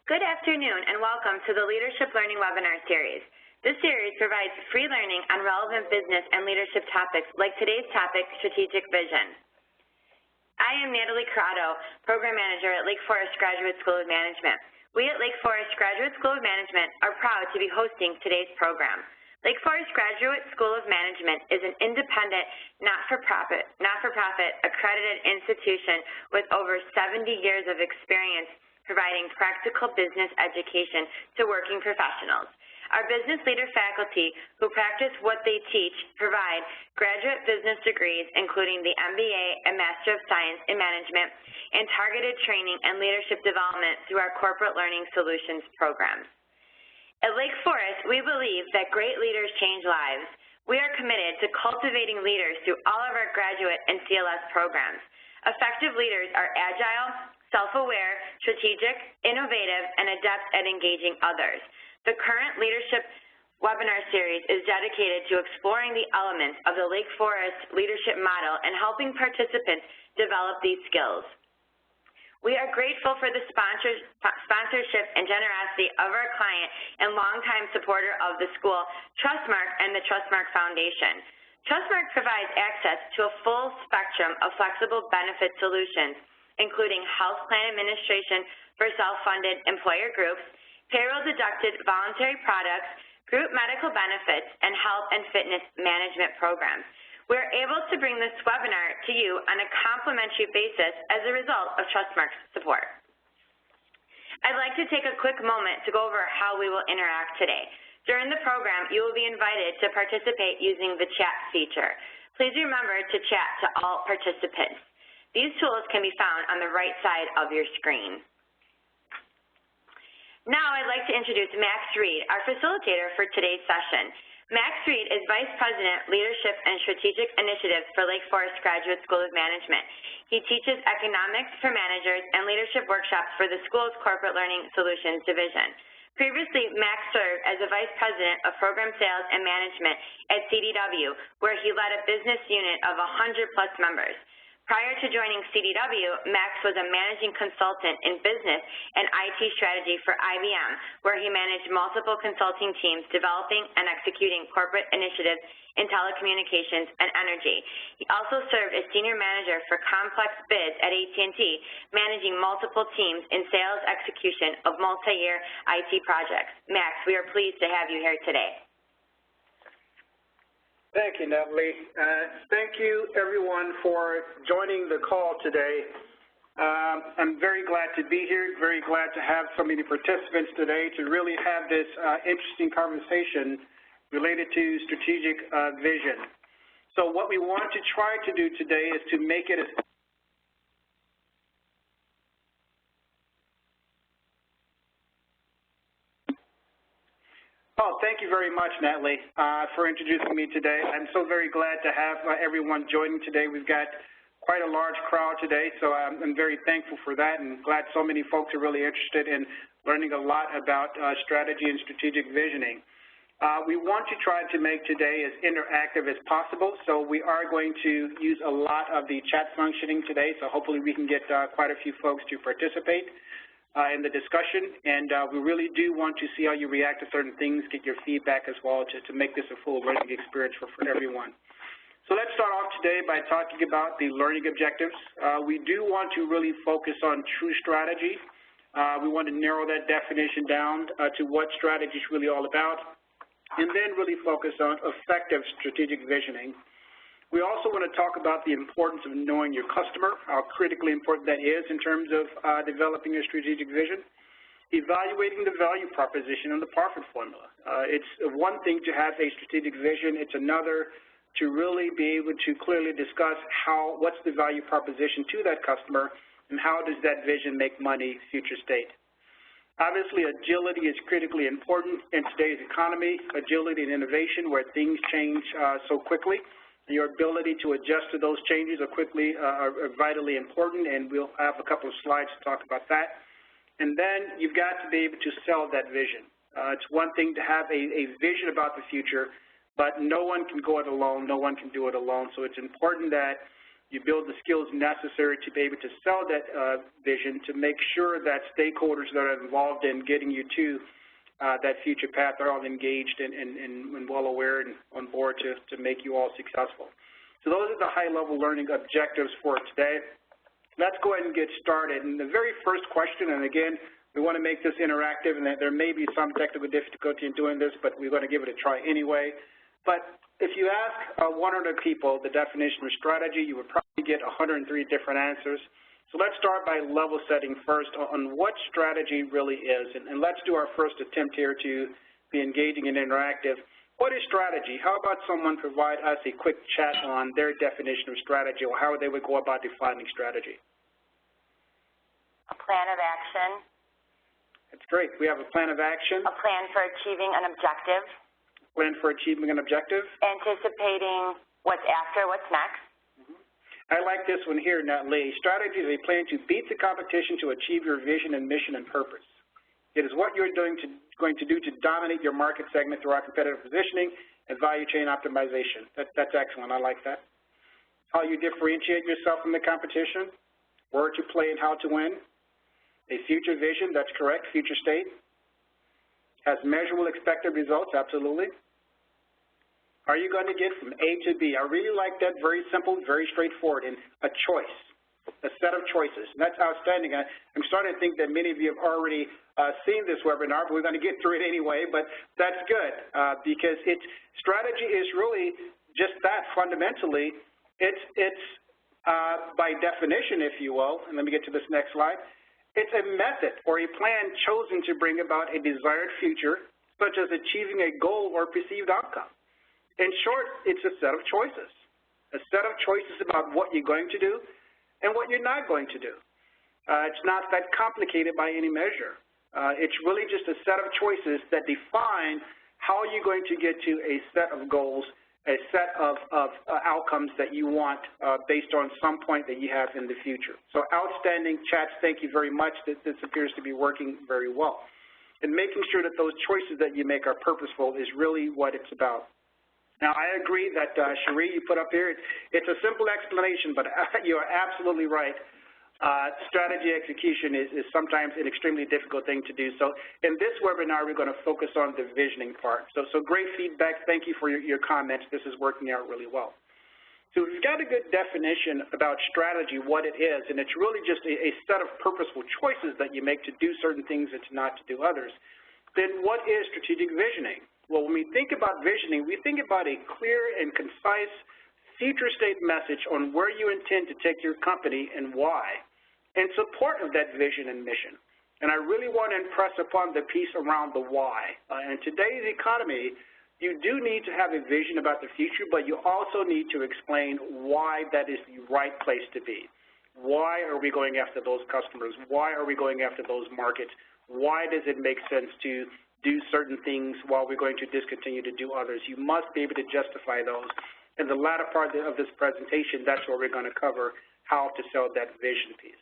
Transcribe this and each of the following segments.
Good afternoon and welcome to the Leadership Learning Webinar Series. This series provides free learning on relevant business and leadership topics like today's topic, Strategic Vision. I am Natalie Corrado, Program Manager at Lake Forest Graduate School of Management. We at Lake Forest Graduate School of Management are proud to be hosting today's program. Lake Forest Graduate School of Management is an independent, not-for-profit, accredited institution with over 70 years of experience providing practical business education to working professionals. Our business leader faculty who practice what they teach provide graduate business degrees including the MBA and Master of Science in Management and targeted training and leadership development through our Corporate Learning Solutions programs. At Lake Forest, we believe that great leaders change lives. We are committed to cultivating leaders through all of our graduate and CLS programs. Effective leaders are agile, self-aware, strategic, innovative, and adept at engaging others. The current leadership webinar series is dedicated to exploring the elements of the Lake Forest leadership model and helping participants develop these skills. We are grateful for the sponsorship and generosity of our client and longtime supporter of the school, Trustmark and the Trustmark Foundation. Trustmark provides access to a full spectrum of flexible benefit solutions, including health plan administration for self-funded employer groups, payroll-deducted voluntary products, group medical benefits, and health and fitness management programs. We're able to bring this webinar to you on a complimentary basis as a result of Trustmark's support. I'd like to take a quick moment to go over how we will interact today. During the program, you will be invited to participate using the chat feature. Please remember to chat to all participants. These tools can be found on the right side of your screen. Now I'd like to introduce Max Reed, our facilitator for today's session. Max Reed is Vice President, Leadership and Strategic Initiatives for Lake Forest Graduate School of Management. He teaches economics for managers and leadership workshops for the school's Corporate Learning Solutions Division. Previously, Max served as a Vice President of Program Sales and Management at CDW, where he led a business unit of 100-plus members. Prior to joining CDW, Max was a managing consultant in business and IT strategy for IBM, where he managed multiple consulting teams developing and executing corporate initiatives in telecommunications and energy. He also served as senior manager for complex bids at AT&T, managing multiple teams in sales execution of multi-year IT projects. Max, we are pleased to have you here today. Thank you, Natalie. Thank you, everyone, for joining the call today. I'm very glad to be here, very glad to have so many participants today to really have this interesting conversation related to strategic vision. So what we want to try to do today is to make it as thank you very much, Natalie, for introducing me today. I'm so very glad to have everyone joining today. We've got quite a large crowd today, so I'm very thankful for that and glad so many folks are really interested in learning a lot about strategy and strategic visioning. We want to try to make today as interactive as possible, so we are going to use a lot of the chat functioning today, so hopefully we can get quite a few folks to participate in the discussion, and we really do want to see how you react to certain things, get your feedback as well to make this a full learning experience for everyone. So let's start off today by talking about the learning objectives. We do want to really focus on true strategy. We want to narrow that definition down to what strategy is really all about, and then really focus on effective strategic visioning. We also want to talk about the importance of knowing your customer, how critically important that is in terms of developing your strategic vision, evaluating the value proposition and the profit formula. It's one thing to have a strategic vision. It's another to really be able to clearly discuss what's the value proposition to that customer and how does that vision make money future state. Obviously, agility is critically important in today's economy, agility and innovation where things change so quickly. Your ability to adjust to those changes are vitally important, and we'll have a couple of slides to talk about that. And then you've got to be able to sell that vision. It's one thing to have a vision about the future, but no one can go it alone, no one can do it alone. So it's important that You build the skills necessary to be able to sell that vision, to make sure that stakeholders that are involved in getting you to that future path are all engaged and well aware and on board to make you all successful. So those are the high-level learning objectives for today. Let's go ahead and get started. And the very first question, and again, we want to make this interactive, and there may be some technical difficulty in doing this, but we're going to give it a try anyway. But if you ask 100 people the definition of strategy, you would probably get 103 different answers. So let's start by level setting first on what strategy really is. And let's do our first attempt here to be engaging and interactive. What is strategy? How about someone provide us a quick chat on their definition of strategy, or how they would go about defining strategy? A plan of action. That's great. We have a plan of action. A plan for achieving an objective. Plan for achieving an objective. Anticipating what's after, what's next. I like this one here, Natalie. Strategy is a plan to beat the competition to achieve your vision and mission and purpose. It is what you're going to do to dominate your market segment through our competitive positioning and value chain optimization. That's excellent. I like that. How you differentiate yourself from the competition, where to play and how to win. A future vision, that's correct, future state. Has measurable expected results, absolutely. Are you going to get from A to B? I really like that, very simple, very straightforward, and a choice, a set of choices. And that's outstanding. I'm starting to think that many of you have already seen this webinar, but we're going to get through it anyway, but that's good because strategy is really just that, fundamentally. It's by definition, if you will, and let me get to this next slide, it's a method or a plan chosen to bring about a desired future, such as achieving a goal or perceived outcome. In short, it's a set of choices about what you're going to do and what you're not going to do. It's not that complicated by any measure. It's really just a set of choices that define how you're going to get to a set of goals, a set of outcomes that you want based on some point that you have in the future. So outstanding chats, thank you very much. This appears to be working very well. And making sure that those choices that you make are purposeful is really what it's about. Now, I agree that, Cherie, you put up here, it's a simple explanation, but you are absolutely right. Strategy execution is sometimes an extremely difficult thing to do. So in this webinar, we're going to focus on the visioning part. So great feedback. Thank you for your comments. This is working out really well. So we've got a good definition about strategy, what it is, and it's really just a set of purposeful choices that you make to do certain things and not to do others. Then what is strategic visioning? Well, when we think about visioning, we think about a clear and concise future state message on where you intend to take your company and why, in support of that vision and mission. And I really want to impress upon the piece around the why. In today's economy, you do need to have a vision about the future, but you also need to explain why that is the right place to be. Why are we going after those customers? Why are we going after those markets? Why does it make sense to do certain things while we're going to discontinue to do others? You must be able to justify those. In the latter part of this presentation, that's where we're going to cover how to sell that vision piece.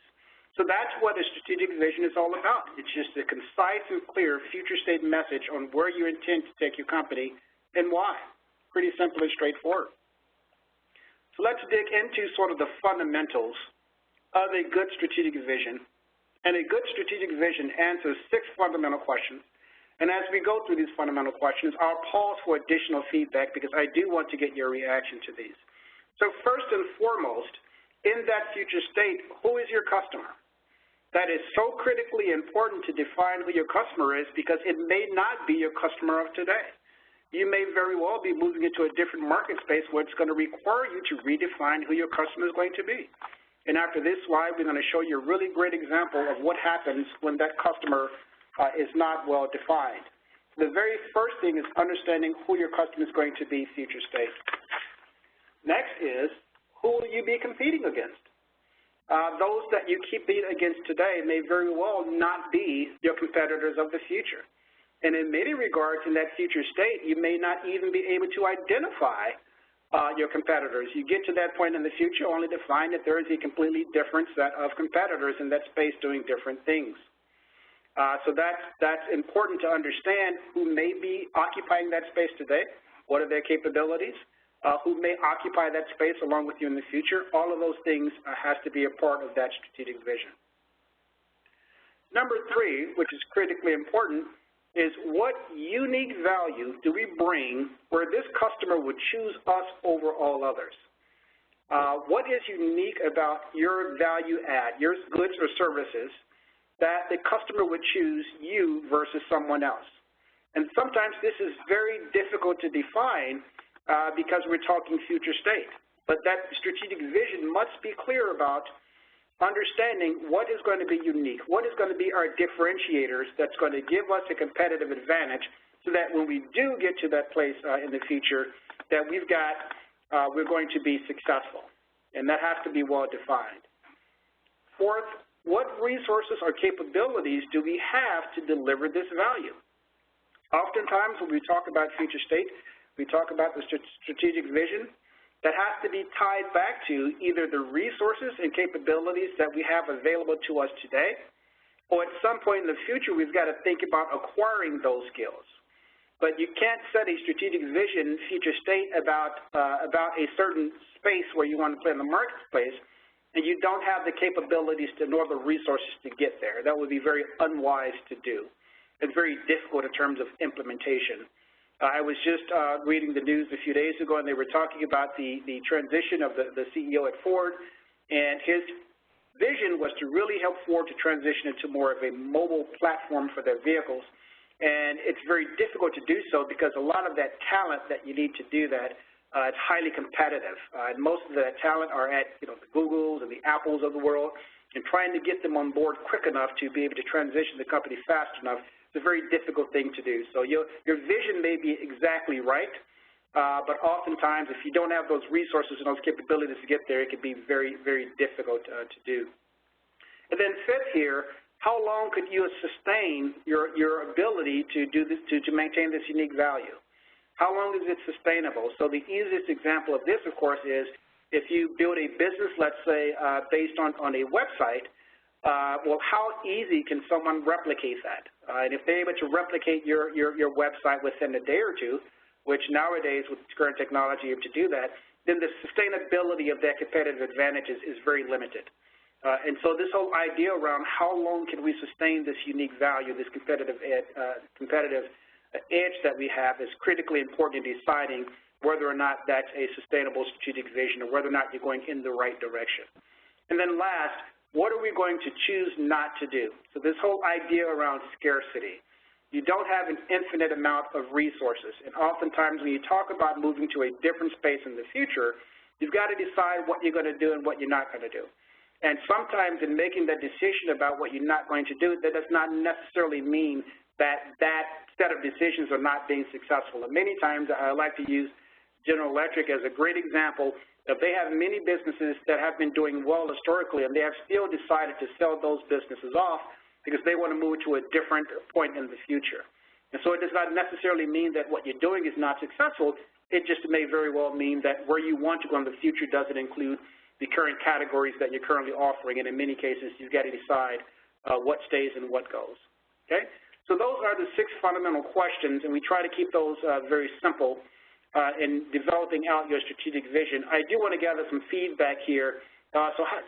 So that's what a strategic vision is all about. It's just a concise and clear future state message on where you intend to take your company and why. Pretty simple and straightforward. So let's dig into sort of the fundamentals of a good strategic vision. And a good strategic vision answers 6 fundamental questions. And as we go through these fundamental questions, I'll pause for additional feedback because I do want to get your reaction to these. So first and foremost, in that future state, who is your customer? That is so critically important to define who your customer is because it may not be your customer of today. You may very well be moving into a different market space where it's going to require you to redefine who your customer is going to be. And after this slide, we're going to show you a really great example of what happens when that customer is not well defined. The very first thing is understanding who your customer is going to be future state. Next is, who will you be competing against? Those that you compete against today may very well not be your competitors of the future. And in many regards, in that future state, you may not even be able to identify your competitors. You get to that point in the future only to find that there is a completely different set of competitors in that space doing different things. So that's important to understand who may be occupying that space today, what are their capabilities, who may occupy that space along with you in the future. All of those things has to be a part of that strategic vision. Number 3, which is critically important, is what unique value do we bring where this customer would choose us over all others? What is unique about your value add, your goods or services, that the customer would choose you versus someone else? And sometimes this is very difficult to define because we're talking future state. But that strategic vision must be clear about understanding what is going to be unique, what is going to be our differentiators that's going to give us a competitive advantage so that when we do get to that place in the future that we're going to be successful. And that has to be well defined. 4th, what resources or capabilities do we have to deliver this value? Oftentimes when we talk about future state, we talk about the strategic vision. That has to be tied back to either the resources and capabilities that we have available to us today, or at some point in the future we've got to think about acquiring those skills. But you can't set a strategic vision, future state, about a certain space where you want to play in the marketplace, and you don't have the capabilities nor the resources to get there. That would be very unwise to do. It's very difficult in terms of implementation. I was just reading the news a few days ago, and they were talking about the transition of the CEO at Ford, and his vision was to really help Ford to transition into more of a mobile platform for their vehicles. And it's very difficult to do so because a lot of that talent that you need to do that, it's highly competitive. And most of that talent are at the Googles and the Apples of the world, and trying to get them on board quick enough to be able to transition the company fast enough is a very difficult thing to do. So your vision may be exactly right, but oftentimes if you don't have those resources and those capabilities to get there, it can be very, very difficult to do. And then 5th here, how long could you sustain your ability to do this, to maintain this unique value? How long is it sustainable? So the easiest example of this, of course, is if you build a business, let's say, based on a website, well, how easy can someone replicate that? And if they're able to replicate your website within a day or two, which nowadays with current technology you're able to do that, then the sustainability of that competitive advantage is very limited. And so this whole idea around how long can we sustain this unique value, this competitive edge that we have is critically important in deciding whether or not that's a sustainable strategic vision or whether or not you're going in the right direction. And then last, what are we going to choose not to do? So this whole idea around scarcity. You don't have an infinite amount of resources, and oftentimes when you talk about moving to a different space in the future, you've got to decide what you're going to do and what you're not going to do. And sometimes in making that decision about what you're not going to do, that does not necessarily mean that that set of decisions are not being successful. And many times I like to use General Electric as a great example. If they have many businesses that have been doing well historically and they have still decided to sell those businesses off because they want to move to a different point in the future. And so it does not necessarily mean that what you're doing is not successful. It just may very well mean that where you want to go in the future doesn't include the current categories that you're currently offering, and in many cases you've got to decide what stays and what goes. Okay? So those are the 6 fundamental questions, and we try to keep those very simple in developing out your strategic vision. I do want to gather some feedback here.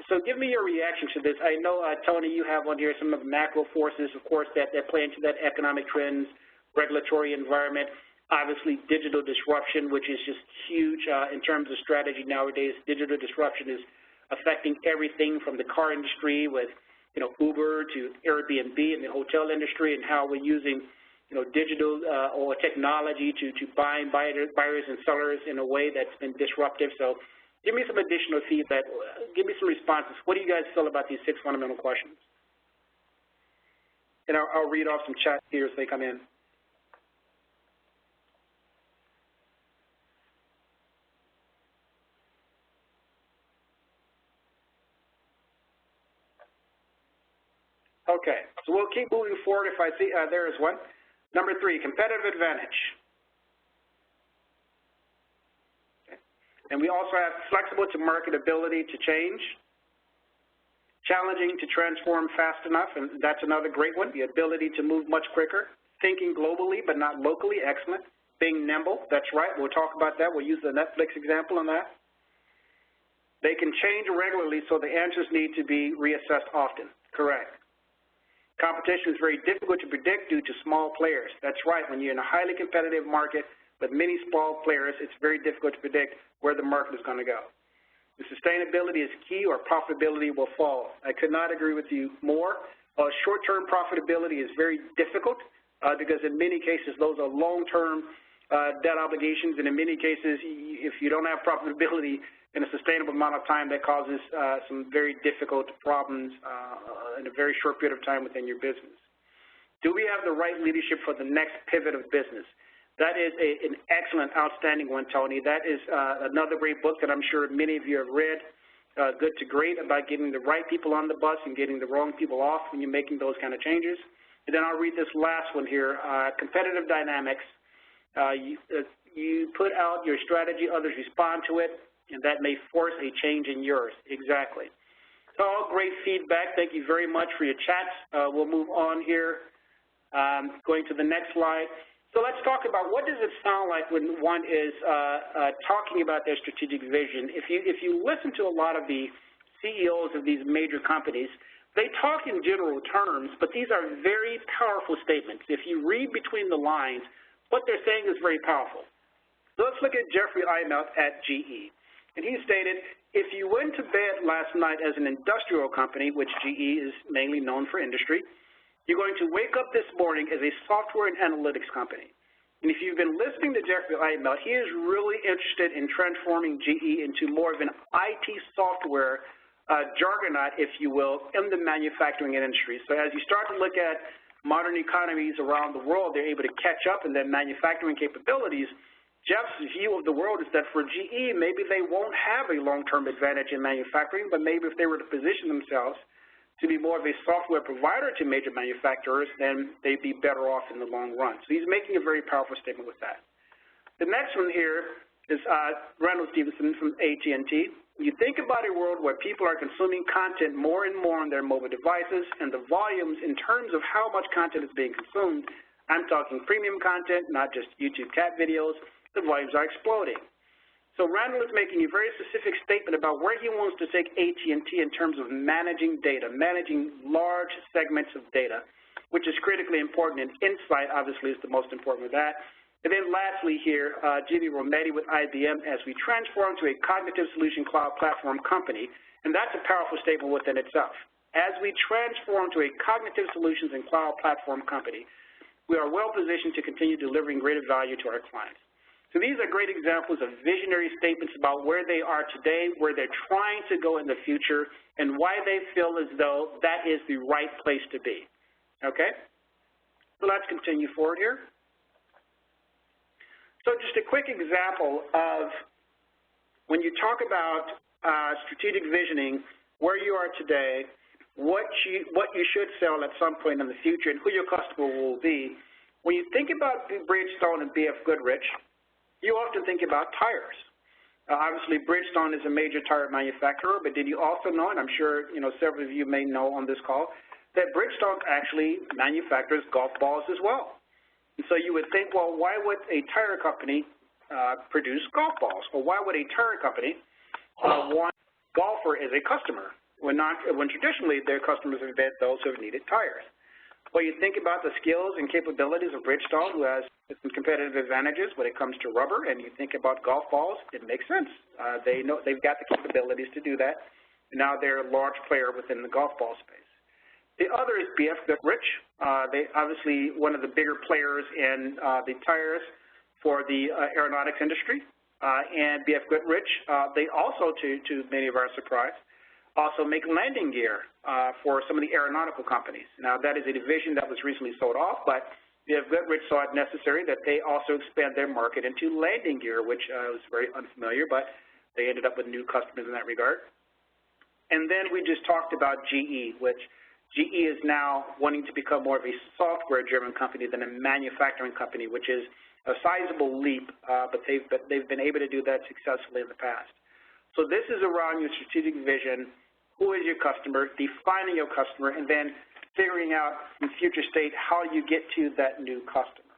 So give me your reaction to this. I know, Tony, you have on here some of the macro forces, of course, that play into that economic trends, regulatory environment. Obviously, digital disruption, which is just huge in terms of strategy nowadays. Digital disruption is affecting everything from the car industry with, Uber to Airbnb and the hotel industry, and how we're using, digital or technology to bind buyers and sellers in a way that's been disruptive. So give me some additional feedback. Give me some responses. What do you guys feel about these 6 fundamental questions? And I'll read off some chat here as they come in. Okay, so we'll keep moving forward if I see, there is one. Number 3, competitive advantage. Okay. And we also have flexible to market ability to change, challenging to transform fast enough, and that's another great one, the ability to move much quicker, thinking globally but not locally, excellent, Being nimble, that's right. We'll talk about that. We'll use the Netflix example on that. They can change regularly, so the answers need to be reassessed often. Correct. Competition is very difficult to predict due to small players. That's right. When you're in a highly competitive market with many small players, it's very difficult to predict where the market is going to go. The sustainability is key, or profitability will fall. I could not agree with you more. Short-term profitability is very difficult because in many cases those are long-term debt obligations, and in many cases if you don't have profitability in a sustainable amount of time, that causes some very difficult problems in a very short period of time within your business. Do we have the right leadership for the next pivot of business? That is an excellent, outstanding one, Tony. That is another great book that I'm sure many of you have read, Good to Great, about getting the right people on the bus and getting the wrong people off when you're making those kind of changes. And then I'll read this last one here, Competitive Dynamics. You put out your strategy, others respond to it, and that may force a change in yours. Exactly. So all great feedback. Thank you very much for your chats. We'll move on here. Going to the next slide. So let's talk about what does it sound like when one is talking about their strategic vision. If you listen to a lot of the CEOs of these major companies, they talk in general terms, but these are very powerful statements. If you read between the lines, what they're saying is very powerful. So let's look at Jeffrey Immelt at GE. And he stated, if you went to bed last night as an industrial company, which GE is mainly known for industry, you're going to wake up this morning as a software and analytics company. And if you've been listening to Jeffrey Immelt, he is really interested in transforming GE into more of an IT software juggernaut, if you will, in the manufacturing industry. So as you start to look at modern economies around the world, they're able to catch up in their manufacturing capabilities. Jeff's view of the world is that for GE, maybe they won't have a long-term advantage in manufacturing, but maybe if they were to position themselves to be more of a software provider to major manufacturers, then they'd be better off in the long run. So he's making a very powerful statement with that. The next one here is Randall Stephenson from AT&T. You think about a world where people are consuming content more and more on their mobile devices, and the volumes in terms of how much content is being consumed, I'm talking premium content, not just YouTube cat videos, the volumes are exploding. So Randall is making a very specific statement about where he wants to take AT&T in terms of managing data, managing large segments of data, which is critically important, and insight obviously is the most important with that. And then lastly here, Ginny Rometty with IBM, as we transform to a cognitive solution cloud platform company, and that's a powerful statement within itself. As we transform to a cognitive solutions and cloud platform company, we are well positioned to continue delivering greater value to our clients. So these are great examples of visionary statements about where they are today, where they're trying to go in the future, and why they feel as though that is the right place to be. Okay? So let's continue forward here. So just a quick example of when you talk about strategic visioning, where you are today, what you should sell at some point in the future, and who your customer will be. When you think about Bridgestone and B.F. Goodrich, you often think about tires. Obviously, Bridgestone is a major tire manufacturer, but did you also know, and I'm sure several of you may know on this call, that Bridgestone actually manufactures golf balls as well. And so you would think, well, why would a tire company produce golf balls? Or why would a tire company want a golfer as a customer when traditionally their customers have been those who have needed tires? Well, you think about the skills and capabilities of Bridgestone, who has some competitive advantages when it comes to rubber, and you think about golf balls, it makes sense. They've got the capabilities to do that. Now they're a large player within the golf ball space. The other is B.F. Goodrich. They obviously one of the bigger players in the tires for the aeronautics industry. And B.F. Goodrich, they also, to many of our surprise, also make landing gear for some of the aeronautical companies. Now, that is a division that was recently sold off, but B.F. Goodrich saw it necessary that they also expand their market into landing gear, which was very unfamiliar, but they ended up with new customers in that regard. And then we just talked about GE, which GE is now wanting to become more of a software-driven company than a manufacturing company, which is a sizable leap, but they've been able to do that successfully in the past. So this is around your strategic vision, who is your customer, defining your customer, and then figuring out in future state how you get to that new customer.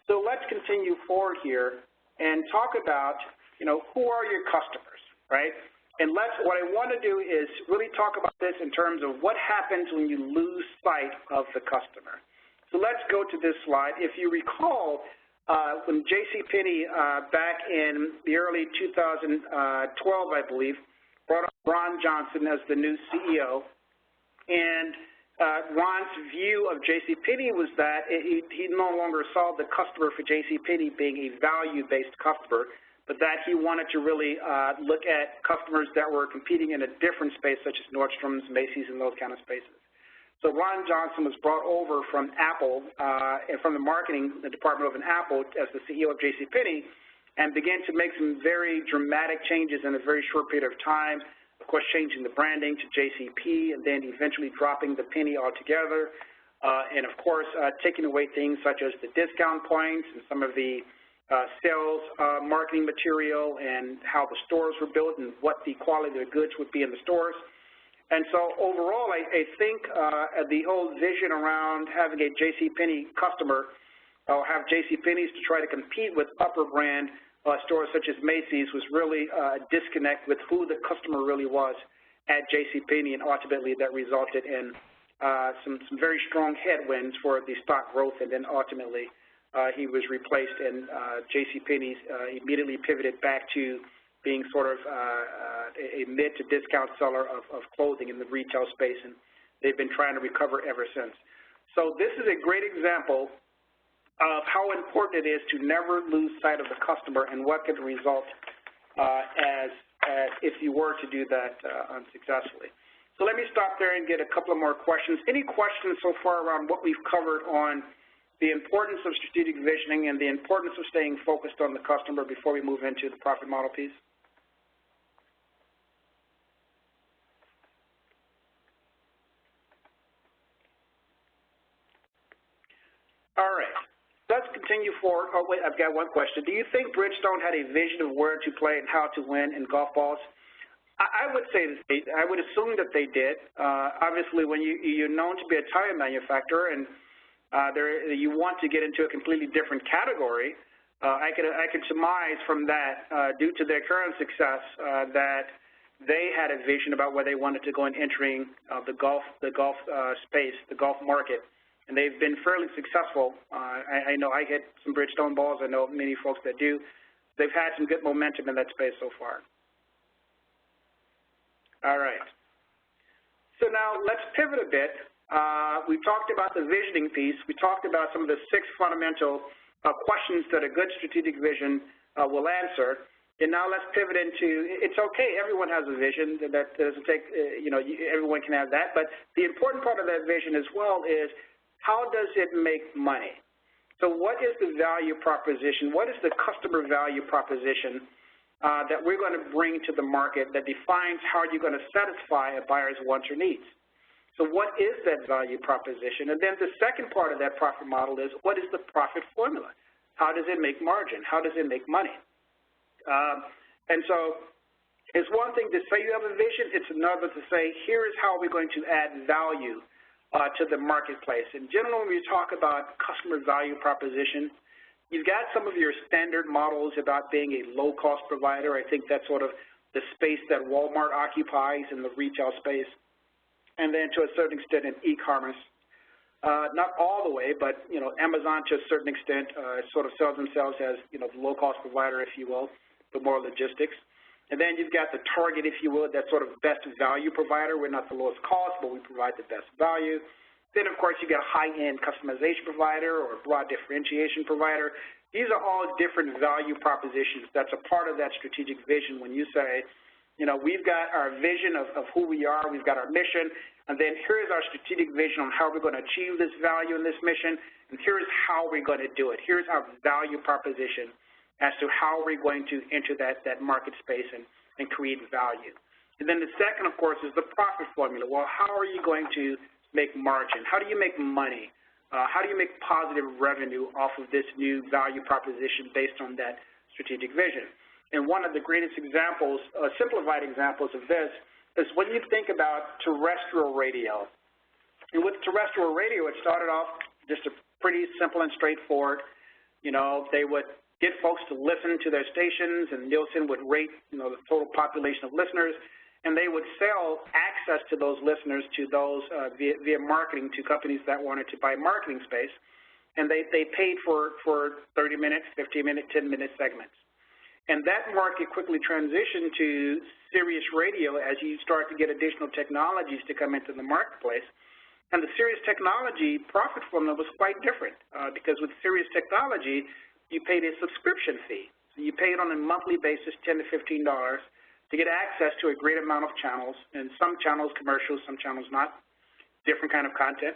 So let's continue forward here and talk about, who are your customers, right? And what I want to do is really talk about this in terms of what happens when you lose sight of the customer. So let's go to this slide. If you recall, when JCPenney back in the early 2012, I believe, brought on Ron Johnson as the new CEO, and Ron's view of JCPenney was that he no longer saw the customer for JCPenney being a value-based customer, but that he wanted to really look at customers that were competing in a different space, such as Nordstrom's, Macy's, and those kind of spaces. So Ron Johnson was brought over from Apple, and from the department of Apple as the CEO of JCPenney, and began to make some very dramatic changes in a very short period of time. Of course, changing the branding to JCP, and then eventually dropping the penny altogether. And of course, taking away things such as the discount points and some of the sales marketing material and how the stores were built and what the quality of the goods would be in the stores. And so overall, I think the whole vision around having a JCPenney customer or have JCPenney's to try to compete with upper brand stores such as Macy's was really a disconnect with who the customer really was at JCPenney, and ultimately that resulted in some very strong headwinds for the stock growth, and then ultimately he was replaced, and JCPenney's immediately pivoted back to being sort of a mid to discount seller of clothing in the retail space, and they've been trying to recover ever since. So this is a great example of how important it is to never lose sight of the customer and what can result as if you were to do that unsuccessfully. So let me stop there and get a couple of more questions. Any questions so far around what we've covered on the importance of strategic visioning and the importance of staying focused on the customer before we move into the profit model piece? All right, let's continue forward. Oh, wait, I've got one question. Do you think Bridgestone had a vision of where to play and how to win in golf balls? I would say that I would assume that they did. Obviously, when you're known to be a tire manufacturer and you want to get into a completely different category, I could surmise from that, due to their current success, that they had a vision about where they wanted to go in entering the golf space, the golf market. And they've been fairly successful. I know I hit some Bridgestone balls. I know many folks that do. They've had some good momentum in that space so far. All right. So now let's pivot a bit. We talked about the visioning piece. We talked about some of the 6 fundamental questions that a good strategic vision will answer. And now let's pivot into, it's okay, everyone has a vision. That doesn't take, everyone can have that. But the important part of that vision as well is, how does it make money? So what is the value proposition? What is the customer value proposition that we're going to bring to the market that defines how you're going to satisfy a buyer's wants or needs? So what is that value proposition? And then the second part of that profit model is, what is the profit formula? How does it make margin? How does it make money? And so it's one thing to say you have a vision. It's another to say, here is how we're going to add value to the marketplace. In general, when we talk about customer value proposition, you've got some of your standard models about being a low-cost provider. I think that's sort of the space that Walmart occupies in the retail space, and then to a certain extent in e-commerce. Not all the way, but Amazon to a certain extent sort of sells themselves as the low-cost provider, if you will, but more logistics. And then you've got the Target, if you will, that sort of best value provider. We're not the lowest cost, but we provide the best value. Then, of course, you've got a high-end customization provider or a broad differentiation provider. These are all different value propositions. That's a part of that strategic vision when you say, we've got our vision of who we are, we've got our mission, and then here's our strategic vision on how we're going to achieve this value and this mission, and here's how we're going to do it. Here's our value proposition as to how we're going to enter that market space and create value. And then the second, of course, is the profit formula. Well, how are you going to make margin? How do you make money? How do you make positive revenue off of this new value proposition based on that strategic vision? And one of the greatest examples, simplified examples of this, is when you think about terrestrial radio. And with terrestrial radio, it started off just a pretty simple and straightforward. They would get folks to listen to their stations, and Nielsen would rate, the total population of listeners, and they would sell access to those listeners to those via marketing to companies that wanted to buy marketing space, and they paid for 30 minutes, 15-minute, 10-minute segments. And that market quickly transitioned to Sirius Radio as you start to get additional technologies to come into the marketplace. And the Sirius technology profit formula was quite different because with Sirius technology, you paid a subscription fee. So you paid on a monthly basis $10 to $15 to get access to a great amount of channels, and some channels commercials, some channels not, different kind of content.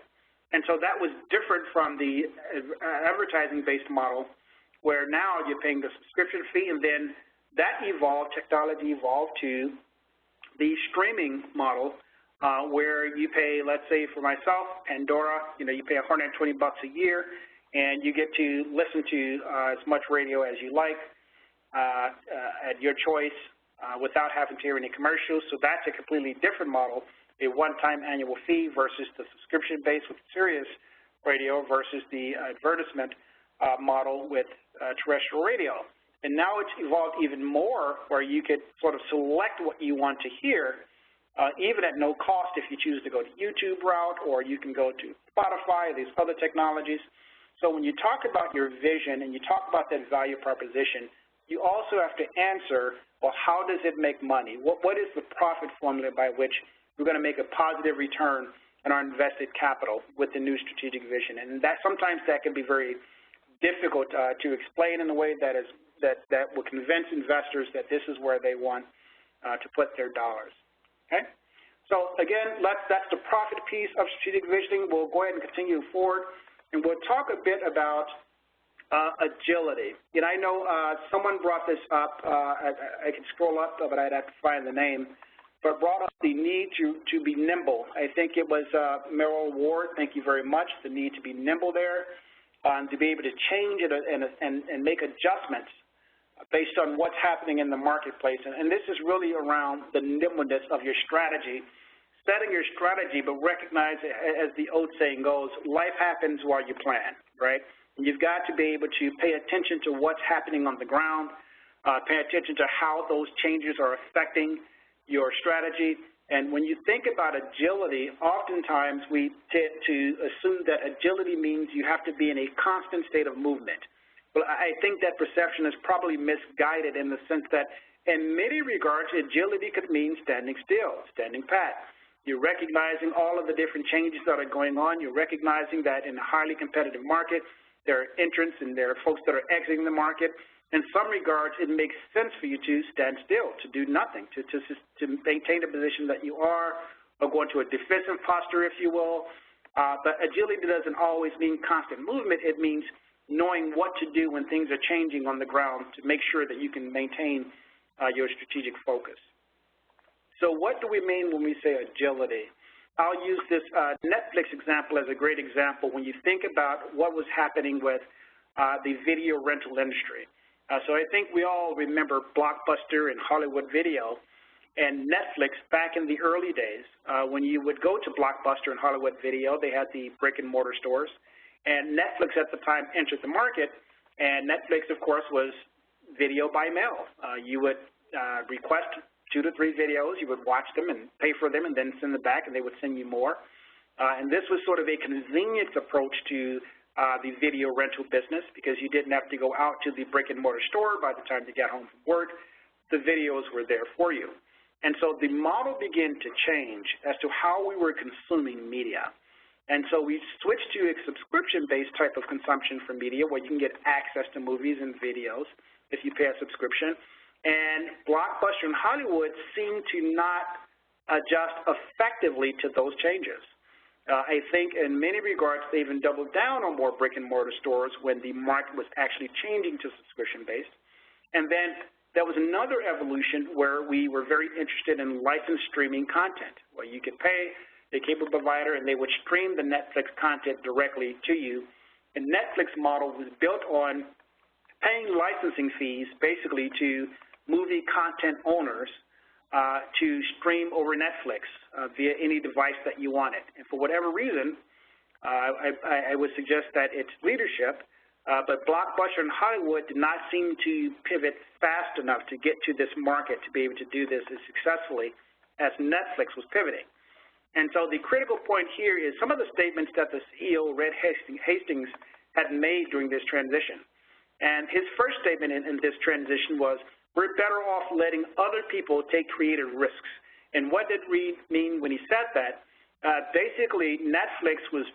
And so that was different from the advertising-based model, where now you're paying the subscription fee, and then that evolved, technology evolved to the streaming model, where you pay, let's say for myself, Pandora, you pay $120 a year, and you get to listen to as much radio as you like at your choice without having to hear any commercials. So that's a completely different model, a one-time annual fee versus the subscription base with Sirius Radio versus the advertisement model with terrestrial radio. And now it's evolved even more where you could sort of select what you want to hear, even at no cost if you choose to go to YouTube route, or you can go to Spotify, these other technologies. So when you talk about your vision and you talk about that value proposition, you also have to answer, well, how does it make money? What is the profit formula by which we're going to make a positive return on our invested capital with the new strategic vision? And that sometimes that can be very difficult to explain in a way that will convince investors that this is where they want to put their dollars. Okay? So again, that's the profit piece of strategic visioning. We'll go ahead and continue forward, and we'll talk a bit about agility. I know someone brought this up. I can scroll up, but I'd have to find the name, but brought up the need to be nimble. I think it was Merrill Ward. Thank you very much. The need to be nimble there, to be able to change it and make adjustments based on what's happening in the marketplace. And this is really around the nimbleness of your strategy, setting your strategy, but recognize, as the old saying goes, life happens while you plan, right? And you've got to be able to pay attention to what's happening on the ground, pay attention to how those changes are affecting your strategy. And when you think about agility, oftentimes we tend to assume that agility means you have to be in a constant state of movement. Well, I think that perception is probably misguided in the sense that in many regards, agility could mean standing still, standing pat. You're recognizing all of the different changes that are going on. You're recognizing that in a highly competitive market, there are entrants and there are folks that are exiting the market. In some regards, it makes sense for you to stand still, to do nothing, to maintain the position that you are, or go into a defensive posture, if you will. But agility doesn't always mean constant movement. It means knowing what to do when things are changing on the ground to make sure that you can maintain your strategic focus. So what do we mean when we say agility? I'll use this Netflix example as a great example when you think about what was happening with the video rental industry. So I think we all remember Blockbuster and Hollywood Video and Netflix back in the early days. When you would go to Blockbuster and Hollywood Video, they had the brick-and-mortar stores, and Netflix at the time entered the market, and Netflix, of course, was video by mail. You would request 2 to 3 videos, you would watch them and pay for them and then send them back, and they would send you more. And this was sort of a convenience approach to the video rental business, because you didn't have to go out to the brick-and-mortar store by the time you got home from work. The videos were there for you. And so the model began to change as to how we were consuming media. And so we switched to a subscription-based type of consumption for media, where you can get access to movies and videos if you pay a subscription. And Blockbuster and Hollywood seem to not adjust effectively to those changes. I think in many regards they even doubled down on more brick-and-mortar stores when the market was actually changing to subscription-based. And then there was another evolution where we were very interested in licensed streaming content, where you could pay the cable provider and they would stream the Netflix content directly to you. And Netflix model was built on paying licensing fees basically to movie content owners to stream over Netflix via any device that you wanted. And for whatever reason, I would suggest that its leadership But Blockbuster and Hollywood did not seem to pivot fast enough to get to this market to be able to do this as successfully as Netflix was pivoting. And so the critical point here is some of the statements that the CEO, Reed Hastings, had made during this transition. And his first statement in this transition was, we're better off letting other people take creative risks. And what did Reed mean when he said that? Basically, Netflix was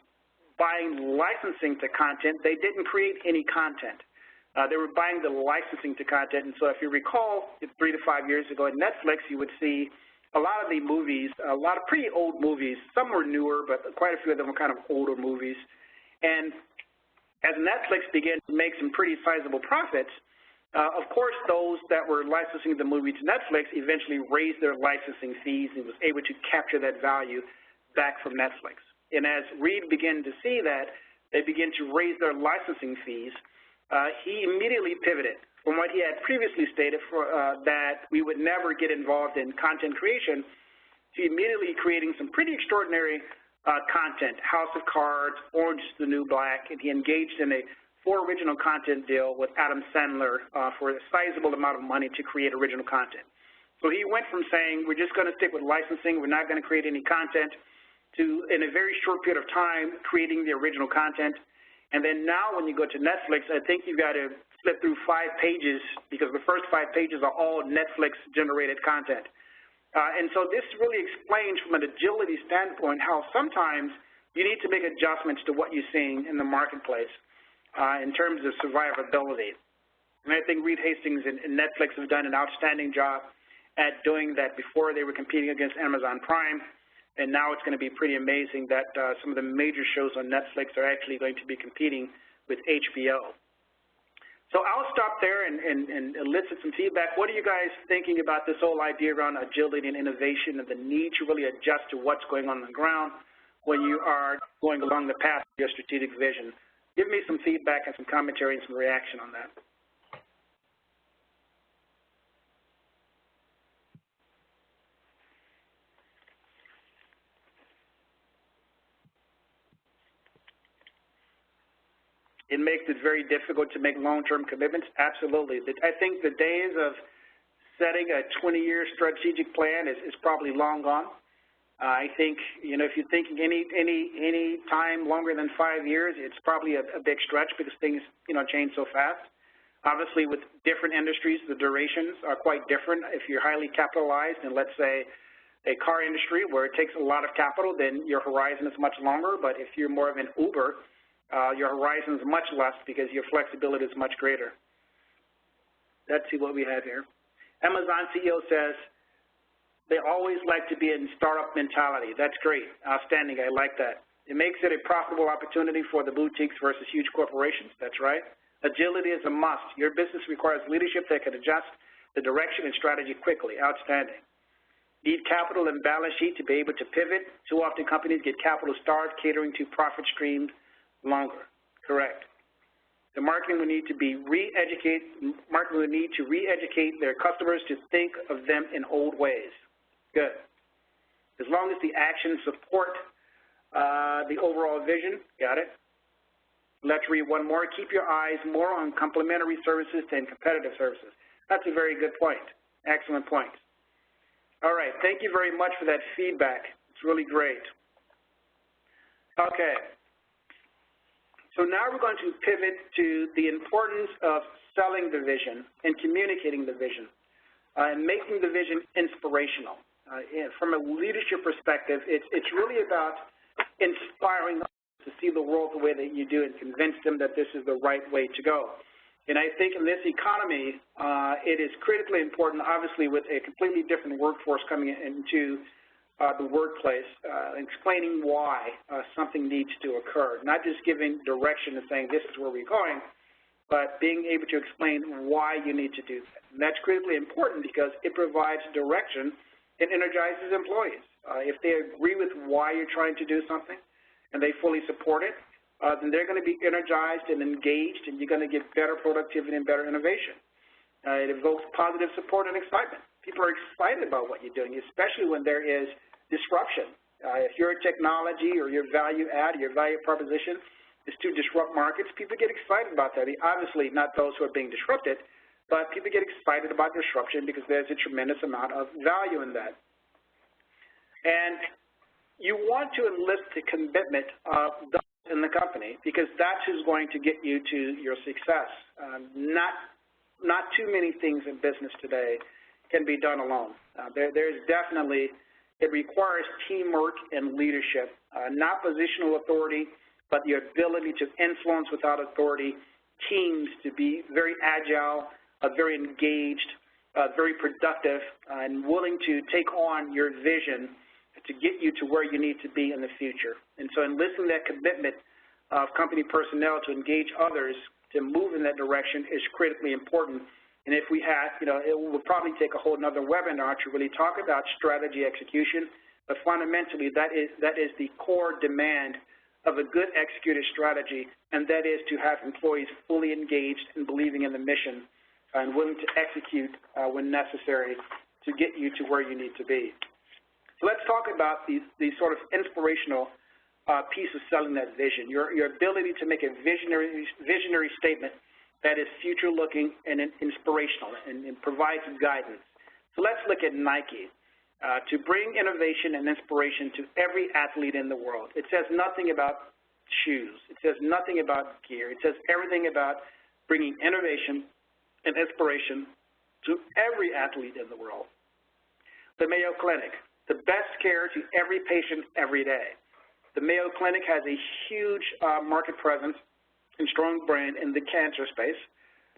buying licensing to content. They didn't create any content. They were buying the licensing to content. And so if you recall, 3 to 5 years ago at Netflix, you would see a lot of the movies, a lot of pretty old movies. Some were newer, but quite a few of them were kind of older movies. And as Netflix began to make some pretty sizable profits, of course, those that were licensing the movie to Netflix eventually raised their licensing fees and was able to capture that value back from Netflix. And as Reed began to see that, they began to raise their licensing fees, he immediately pivoted from what he had previously stated that we would never get involved in content creation to immediately creating some pretty extraordinary content, House of Cards, Orange is the New Black, and he engaged in a 4 original content deal with Adam Sandler for a sizable amount of money to create original content. So he went from saying, we're just going to stick with licensing, we're not going to create any content, to, in a very short period of time, creating the original content. And then now when you go to Netflix, I think you've got to flip through 5 pages because the first 5 pages are all Netflix-generated content. And so this really explains from an agility standpoint how sometimes you need to make adjustments to what you're seeing in the marketplace in terms of survivability. And I think Reed Hastings and Netflix have done an outstanding job at doing that. Before they were competing against Amazon Prime, and now it's going to be pretty amazing that some of the major shows on Netflix are actually going to be competing with HBO. So I'll stop there and elicit some feedback. What are you guys thinking about this whole idea around agility and innovation and the need to really adjust to what's going on the ground when you are going along the path of your strategic vision? Give me some feedback and some commentary and some reaction on that. It makes it very difficult to make long-term commitments? Absolutely. I think the days of setting a 20-year strategic plan is probably long gone. I think, you know, if you're thinking any time longer than 5 years, it's probably a big stretch because things, you know, change so fast. Obviously, with different industries, the durations are quite different. If you're highly capitalized in, let's say, a car industry where it takes a lot of capital, then your horizon is much longer. But if you're more of an Uber, your horizon is much less because your flexibility is much greater. Let's see what we have here. Amazon CEO says, they always like to be in startup mentality. That's great. Outstanding. I like that. It makes it a profitable opportunity for the boutiques versus huge corporations. That's right. Agility is a must. Your business requires leadership that can adjust the direction and strategy quickly. Outstanding. Need capital and balance sheet to be able to pivot. Too often companies get capital starved, catering to profit streams longer. Correct. The marketing will need to re-educate their customers to think of them in old ways. Good. As long as the actions support the overall vision, got it. Let's read one more. Keep your eyes more on complementary services than competitive services. That's a very good point. Excellent point. All right. Thank you very much for that feedback. It's really great. Okay. So now we're going to pivot to the importance of selling the vision and communicating the vision and making the vision inspirational. From a leadership perspective, it's really about inspiring others to see the world the way that you do and convince them that this is the right way to go. And I think in this economy, it is critically important, obviously with a completely different workforce coming into the workplace, explaining why something needs to occur, not just giving direction and saying this is where we're going, but being able to explain why you need to do that. And that's critically important because it provides direction and energizes employees. If they agree with why you're trying to do something and they fully support it, then they're going to be energized and engaged, and you're going to get better productivity and better innovation. It evokes positive support and excitement. People are excited about what you're doing, especially when there is disruption. If your technology or your value add, your value proposition is to disrupt markets. People get excited about that. Obviously, not those who are being disrupted, but people get excited about disruption because there's a tremendous amount of value in that. And you want to enlist the commitment of those in the company because that's who's going to get you to your success. Not too many things in business today can be done alone. There's definitely, it requires teamwork and leadership, not positional authority, but the ability to influence without authority, teams to be very agile, very engaged, very productive, and willing to take on your vision to get you to where you need to be in the future. And so enlisting that commitment of company personnel to engage others to move in that direction is critically important. And if we had, it would probably take a whole other webinar to really talk about strategy execution, but fundamentally that is the core demand of a good executed strategy, and that is to have employees fully engaged and believing in the mission and willing to execute when necessary to get you to where you need to be. So let's talk about these sort of inspirational piece of selling that vision, your ability to make a visionary statement that is future-looking and inspirational and provides guidance. So let's look at Nike. To bring innovation and inspiration to every athlete in the world. It says nothing about shoes. It says nothing about gear. It says everything about bringing innovation and inspiration to every athlete in the world. The Mayo Clinic, the best care to every patient every day. The Mayo Clinic has a huge market presence and strong brand in the cancer space,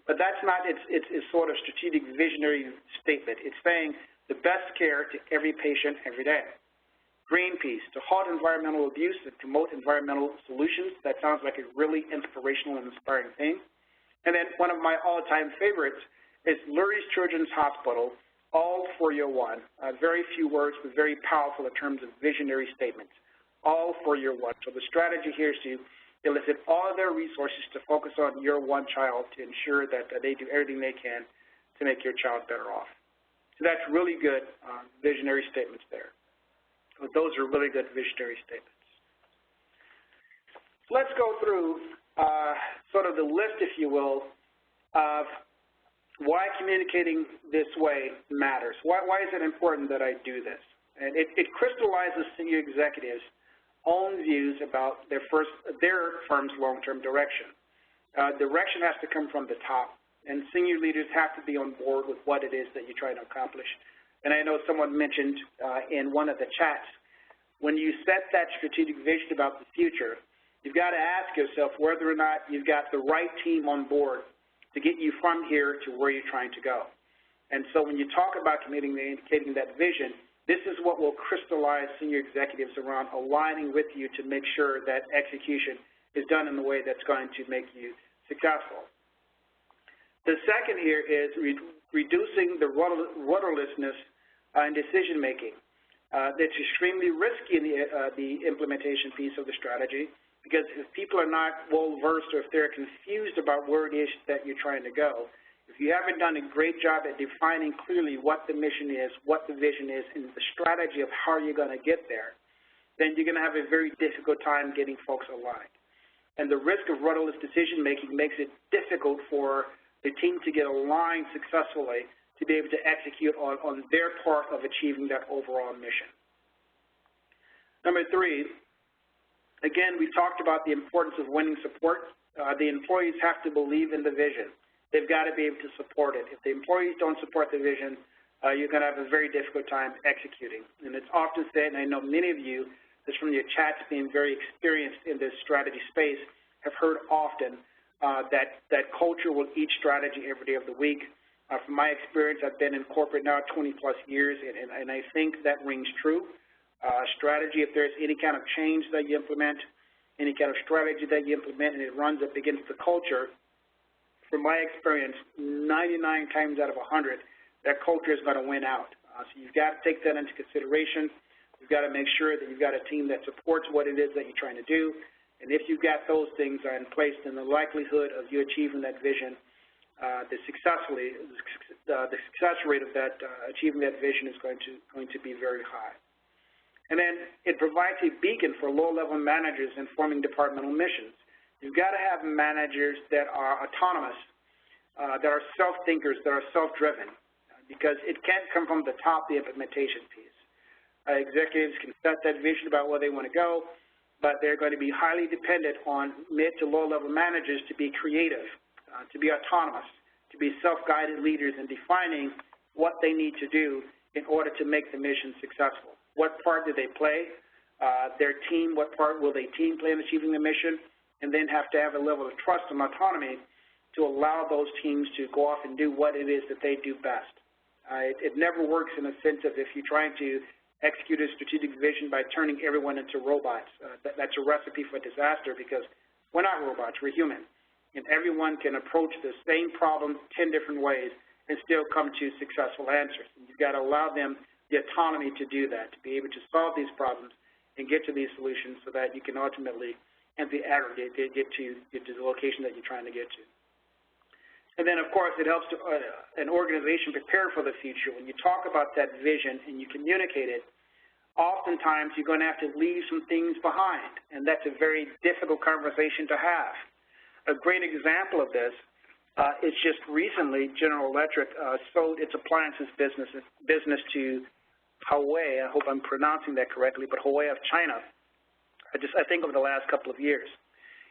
but that's not its sort of strategic visionary statement. It's saying the best care to every patient every day. Greenpeace, to halt environmental abuse and promote environmental solutions. That sounds like a really inspirational and inspiring thing. And then one of my all-time favorites is Lurie's Children's Hospital, all for your one. Very few words, but very powerful in terms of visionary statements. All for your one. So the strategy here is to elicit all of their resources to focus on your one child to ensure that they do everything they can to make your child better off. So that's really good visionary statements there. So those are really good visionary statements. So let's go through sort of the list, if you will, of why communicating this way matters. Why is it important that I do this? And it crystallizes senior executives' own views about their firm's long-term direction. Direction has to come from the top. And senior leaders have to be on board with what it is that you're trying to accomplish. And I know someone mentioned in one of the chats, when you set that strategic vision about the future, you've got to ask yourself whether or not you've got the right team on board to get you from here to where you're trying to go. And so when you talk about communicating that vision, this is what will crystallize senior executives around aligning with you to make sure that execution is done in the way that's going to make you successful. The second here is reducing the rudderlessness in decision-making. It's extremely risky in the implementation piece of the strategy because if people are not well-versed or if they're confused about where it is that you're trying to go, if you haven't done a great job at defining clearly what the mission is, what the vision is, and the strategy of how you're going to get there, then you're going to have a very difficult time getting folks aligned. And the risk of rudderless decision-making makes it difficult for the team to get aligned successfully to be able to execute on their part of achieving that overall mission. Number three, again, we talked about the importance of winning support. The employees have to believe in the vision. They've got to be able to support it. If the employees don't support the vision, you're going to have a very difficult time executing. And it's often said, and I know many of you, just from your chats being very experienced in this strategy space, have heard often that culture will eat strategy every day of the week. From my experience, I've been in corporate now 20-plus years, and I think that rings true. Strategy, if there's any kind of change that you implement, any kind of strategy that you implement, and it runs up against the culture, from my experience, 99 times out of 100, that culture is going to win out. So you've got to take that into consideration. You've got to make sure that you've got a team that supports what it is that you're trying to do. And if you've got those things in place, then the likelihood of you achieving that vision, the success rate of that achieving that vision is going to be very high. And then it provides a beacon for low-level managers in forming departmental missions. You've got to have managers that are autonomous, that are self-thinkers, that are self-driven, because it can't come from the top, the implementation piece. Executives can set that vision about where they want to go, but they're going to be highly dependent on mid to low-level managers to be creative, to be autonomous, to be self-guided leaders in defining what they need to do in order to make the mission successful. What part do they play? Their team, what part will their team play in achieving the mission? And then have to have a level of trust and autonomy to allow those teams to go off and do what it is that they do best. It never works in a sense of if you're trying to execute a strategic vision by turning everyone into robots. That's a recipe for disaster because we're not robots, we're human. And everyone can approach the same problem 10 different ways and still come to successful answers. And you've got to allow them the autonomy to do that, to be able to solve these problems and get to these solutions so that you can ultimately, at the aggregate, get to the location that you're trying to get to. And then, of course, it helps to, an organization prepare for the future. When you talk about that vision and you communicate it, oftentimes you're going to have to leave some things behind, and that's a very difficult conversation to have. A great example of this is just recently General Electric sold its appliances business to Huawei. I hope I'm pronouncing that correctly, but Huawei of China. I think over the last couple of years.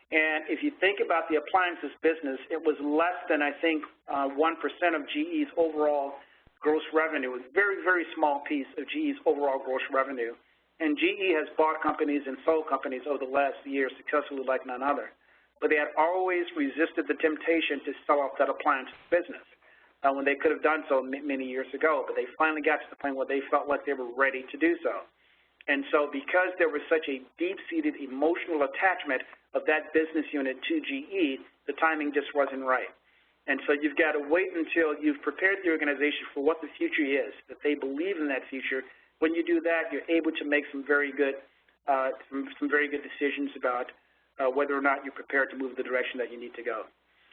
And if you think about the appliances business, it was less than, I think, 1% of GE's overall gross revenue. It was a very, very small piece of GE's overall gross revenue. And GE has bought companies and sold companies over the last year successfully like none other. But they had always resisted the temptation to sell off that appliance business when they could have done so many years ago. But they finally got to the point where they felt like they were ready to do so. And so because there was such a deep-seated emotional attachment of that business unit to GE, the timing just wasn't right. And so you've got to wait until you've prepared the organization for what the future is, that they believe in that future. When you do that, you're able to make some very good decisions about whether or not you're prepared to move the direction that you need to go.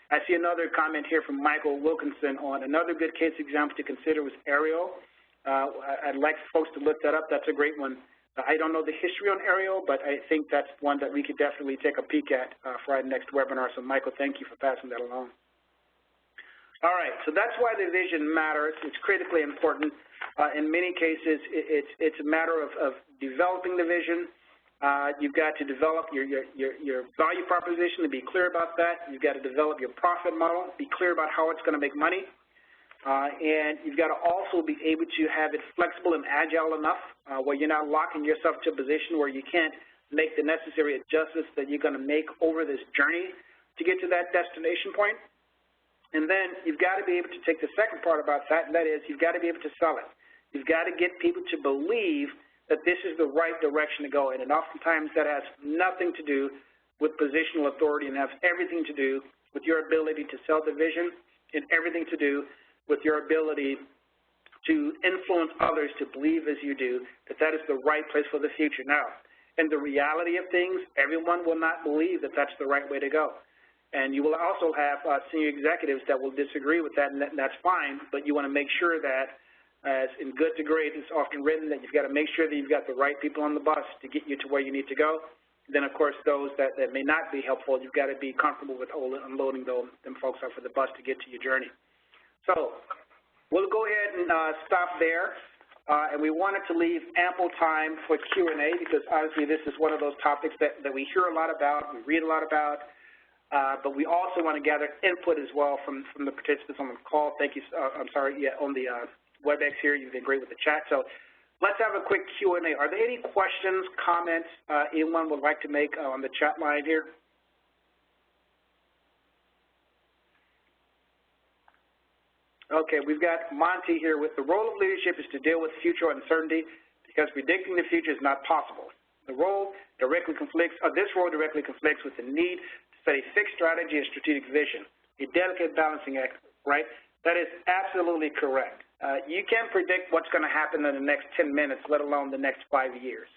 I see another comment here from Michael Wilkinson on another good case example to consider was Aerial. I'd like folks to look that up. That's a great one. I don't know the history on Aerial, but I think that's one that we could definitely take a peek at for our next webinar. So, Michael, thank you for passing that along. All right, so that's why the vision matters. It's critically important. In many cases, it's a matter of developing the vision. You've got to develop your value proposition and be clear about that. You've got to develop your profit model, be clear about how it's going to make money. And you've got to also be able to have it flexible and agile enough where you're not locking yourself to a position where you can't make the necessary adjustments that you're going to make over this journey to get to that destination point. And then you've got to be able to take the second part about that, and that is you've got to be able to sell it. You've got to get people to believe that this is the right direction to go in. And oftentimes that has nothing to do with positional authority and has everything to do with your ability to sell the vision and everything to do with your ability to influence others to believe as you do that that is the right place for the future. Now, in the reality of things, everyone will not believe that that's the right way to go. And you will also have senior executives that will disagree with that, and that's fine, but you want to make sure that, as in Good to Great, it's often written that you've got to make sure that you've got the right people on the bus to get you to where you need to go. Then, of course, those that may not be helpful, you've got to be comfortable with unloading them folks off of the bus to get to your journey. So we'll go ahead and stop there, and we wanted to leave ample time for Q&A because obviously this is one of those topics that we hear a lot about, we read a lot about, but we also want to gather input as well from the participants on the call. Thank you. On the WebEx here, you've been great with the chat. So let's have a quick Q&A. Are there any questions, comments anyone would like to make on the chat line here? Okay, we've got Monty here with the role of leadership is to deal with future uncertainty because predicting the future is not possible. This role directly conflicts with the need to set a fixed strategy and strategic vision, a delicate balancing act, right? That is absolutely correct. You can't predict what's going to happen in the next 10 minutes, let alone the next 5 years.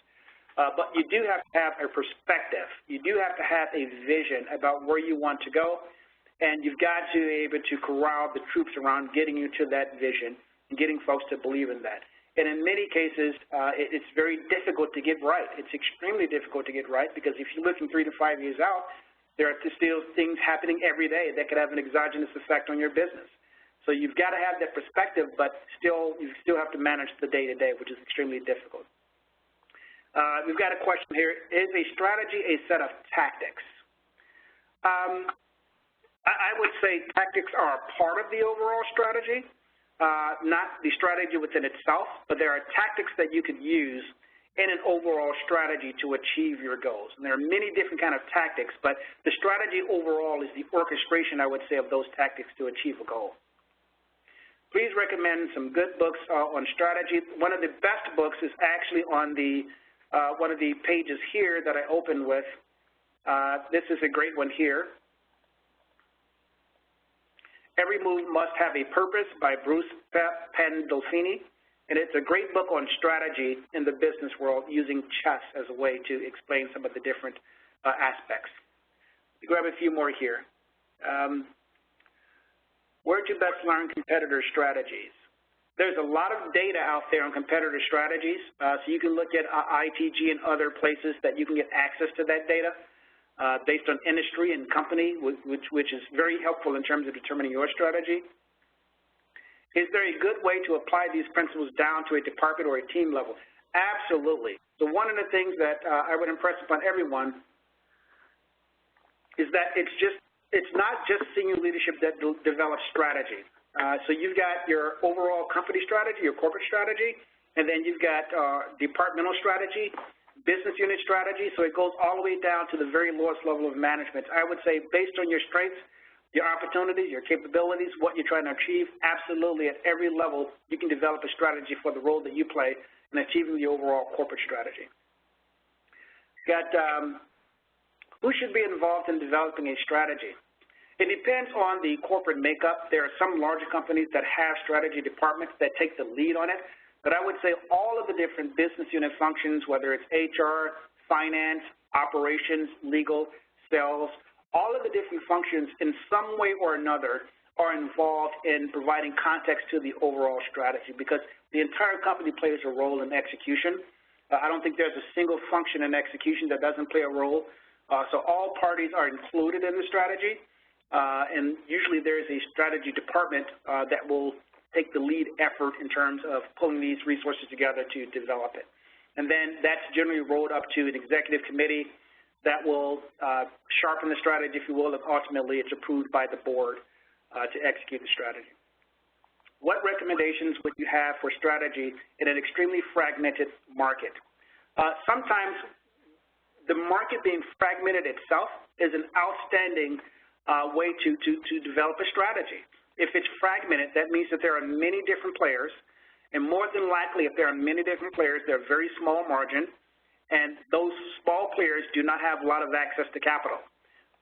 But you do have to have a perspective. You do have to have a vision about where you want to go. And you've got to be able to corral the troops around getting you to that vision and getting folks to believe in that. And in many cases, it's very difficult to get right. It's extremely difficult to get right because if you're looking 3 to 5 years out, There are still things happening every day that could have an exogenous effect on your business. So you've got to have that perspective, but you still have to manage the day-to-day, which is extremely difficult. We've got a question here. Is a strategy a set of tactics? I would say tactics are a part of the overall strategy, not the strategy within itself, but there are tactics that you could use in an overall strategy to achieve your goals. And there are many different kind of tactics, but the strategy overall is the orchestration, I would say, of those tactics to achieve a goal. Please recommend some good books on strategy. One of the best books is actually on the one of the pages here that I opened with. This is a great one here. Every Move Must Have a Purpose by Bruce Pandolfini. And it's a great book on strategy in the business world using chess as a way to explain some of the different aspects. We grab a few more here. Where to best learn competitor strategies? There's a lot of data out there on competitor strategies, so you can look at ITG and other places that you can get access to that data based on industry and company, which is very helpful in terms of determining your strategy. Is there a good way to apply these principles down to a department or a team level? Absolutely. So one of the things that I would impress upon everyone is that it's not just senior leadership that develops strategy. So you've got your overall company strategy, your corporate strategy, and then you've got departmental strategy, business unit strategy, so it goes all the way down to the very lowest level of management. I would say based on your strengths, your opportunities, your capabilities, what you're trying to achieve, absolutely at every level you can develop a strategy for the role that you play in achieving the overall corporate strategy. Got who should be involved in developing a strategy? It depends on the corporate makeup. There are some larger companies that have strategy departments that take the lead on it, but I would say all of the different business unit functions, whether it's HR, finance, operations, legal, sales, all of the different functions in some way or another are involved in providing context to the overall strategy because the entire company plays a role in execution. I don't think there's a single function in execution that doesn't play a role. So all parties are included in the strategy, and usually there is a strategy department that will take the lead effort in terms of pulling these resources together to develop it. And then that's generally rolled up to an executive committee that will sharpen the strategy, if you will, and ultimately it's approved by the board to execute the strategy. What recommendations would you have for strategy in an extremely fragmented market? Sometimes the market being fragmented itself is an outstanding way to develop a strategy. If it's fragmented, that means that there are many different players, and more than likely if there are many different players, they're very small margin, and those small players do not have a lot of access to capital.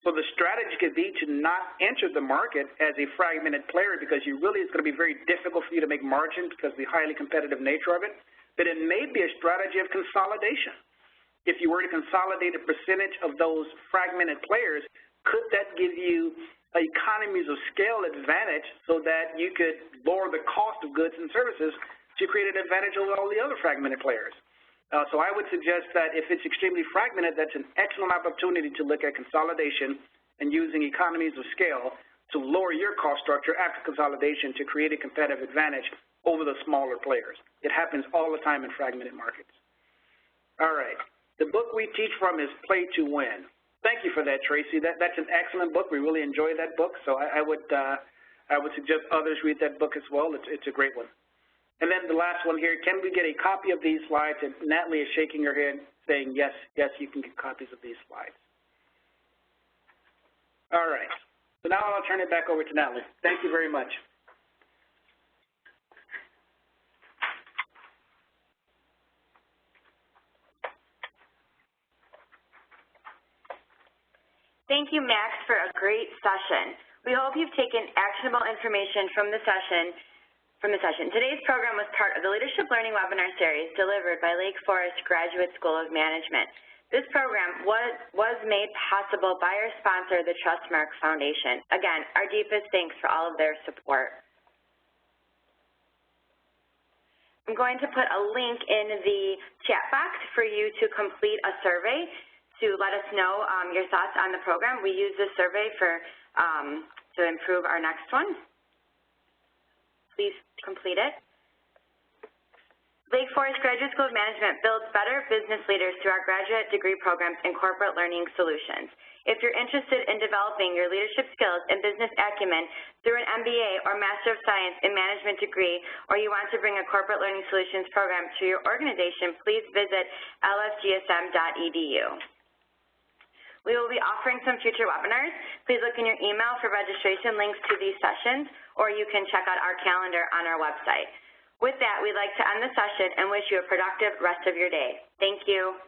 So the strategy could be to not enter the market as a fragmented player because it's going to be very difficult for you to make margin because of the highly competitive nature of it, but it may be a strategy of consolidation. If you were to consolidate a percentage of those fragmented players, could that give you economies of scale advantage so that you could lower the cost of goods and services to create an advantage over all the other fragmented players? So I would suggest that if it's extremely fragmented, that's an excellent opportunity to look at consolidation and using economies of scale to lower your cost structure after consolidation to create a competitive advantage over the smaller players. It happens all the time in fragmented markets. All right. The book we teach from is Play to Win. Thank you for that, Tracy. That's an excellent book. We really enjoy that book, so I would suggest others read that book as well. It's a great one. And then the last one here, can we get a copy of these slides? And Natalie is shaking her head saying, yes, yes, you can get copies of these slides. All right. So now I'll turn it back over to Natalie. Thank you very much. Thank you, Max, for a great session. We hope you've taken actionable information from the session. Today's program was part of the Leadership Learning Webinar Series delivered by Lake Forest Graduate School of Management. This program was made possible by our sponsor, the Trustmark Foundation. Again, our deepest thanks for all of their support. I'm going to put a link in the chat box for you to complete a survey to let us know your thoughts on the program. We use this survey to improve our next one. Please complete it. Lake Forest Graduate School of Management builds better business leaders through our graduate degree programs and corporate learning solutions. If you're interested in developing your leadership skills and business acumen through an MBA or Master of Science in Management degree, or you want to bring a corporate learning solutions program to your organization, please visit lsgsm.edu. We will be offering some future webinars. Please look in your email for registration links to these sessions, or you can check out our calendar on our website. With that, we'd like to end the session and wish you a productive rest of your day. Thank you.